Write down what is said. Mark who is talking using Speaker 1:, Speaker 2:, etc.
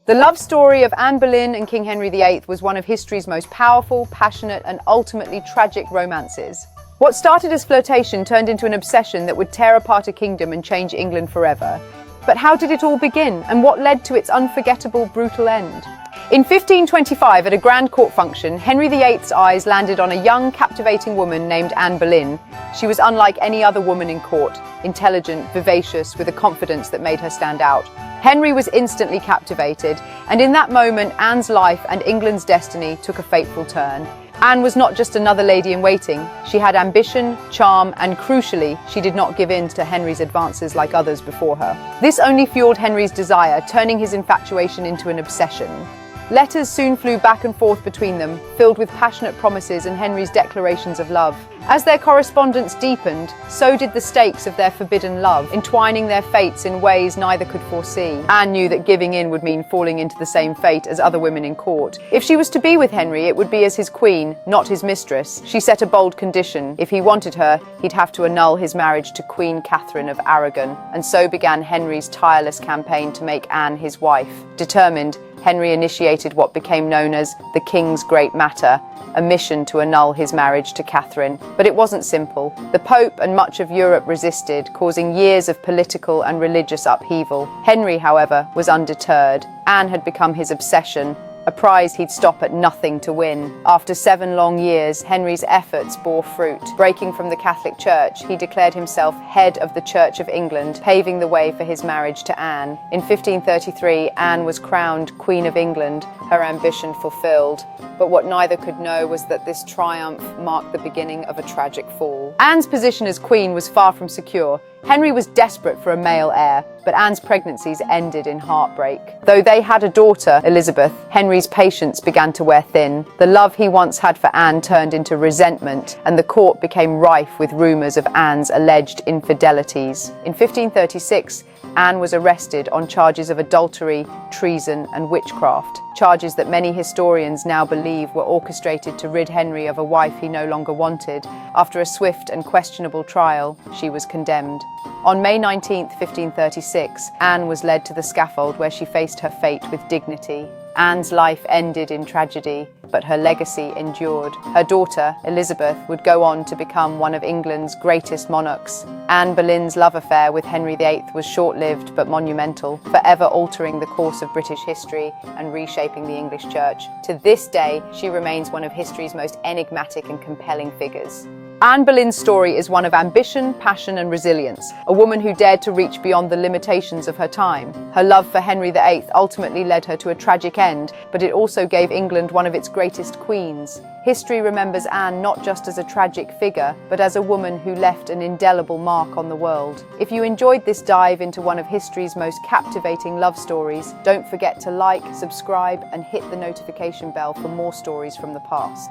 Speaker 1: The love story of Anne Boleyn and King Henry VIII was one of history's most powerful, passionate, and ultimately tragic romances. What started as flirtation turned into an obsession that would tear apart a kingdom and change England forever. But how did it all begin, and what led to its unforgettable, brutal end? In 1525, at a grand court function, Henry VIII's eyes landed on a young, captivating woman named Anne Boleyn. She was unlike any other woman in court, intelligent, vivacious, with a confidence that made her stand out. Henry was instantly captivated, and in that moment, Anne's life and England's destiny took a fateful turn. Anne was not just another lady in waiting. She had ambition, charm, and crucially, she did not give in to Henry's advances like others before her. This only fueled Henry's desire, turning his infatuation into an obsession. Letters soon flew back and forth between them, filled with passionate promises and Henry's declarations of love. As their correspondence deepened, so did the stakes of their forbidden love, entwining their fates in ways neither could foresee. Anne knew that giving in would mean falling into the same fate as other women in court. If she was to be with Henry, it would be as his queen, not his mistress. She set a bold condition. If he wanted her, he'd have to annul his marriage to Queen Catherine of Aragon. And so began Henry's tireless campaign to make Anne his wife. Determined, Henry initiated what became known as the King's Great Matter, a mission to annul his marriage to Catherine. But it wasn't simple. The Pope and much of Europe resisted, causing years of political and religious upheaval. Henry, however, was undeterred. Anne had become his obsession, a prize he'd stop at nothing to win. After 7 long years, Henry's efforts bore fruit. Breaking from the Catholic Church, he declared himself head of the Church of England, paving the way for his marriage to Anne. In 1533, Anne was crowned Queen of England, her ambition fulfilled. But what neither could know was that this triumph marked the beginning of a tragic fall. Anne's position as queen was far from secure. Henry was desperate for a male heir, but Anne's pregnancies ended in heartbreak. Though they had a daughter, Elizabeth, Henry's patience began to wear thin. The love he once had for Anne turned into resentment, and the court became rife with rumours of Anne's alleged infidelities. In 1536, Anne was arrested on charges of adultery, treason, and witchcraft, charges that many historians now believe were orchestrated to rid Henry of a wife he no longer wanted. After a swift and questionable trial, she was condemned. On May 19, 1536, Anne was led to the scaffold where she faced her fate with dignity. Anne's life ended in tragedy, but her legacy endured. Her daughter, Elizabeth, would go on to become one of England's greatest monarchs. Anne Boleyn's love affair with Henry VIII was short-lived but monumental, forever altering the course of British history and reshaping the English Church. To this day, she remains one of history's most enigmatic and compelling figures. Anne Boleyn's story is one of ambition, passion, and resilience, a woman who dared to reach beyond the limitations of her time. Her love for Henry VIII ultimately led her to a tragic end, but it also gave England one of its greatest queens. History remembers Anne not just as a tragic figure, but as a woman who left an indelible mark on the world. If you enjoyed this dive into one of history's most captivating love stories, don't forget to like, subscribe, and hit the notification bell for more stories from the past.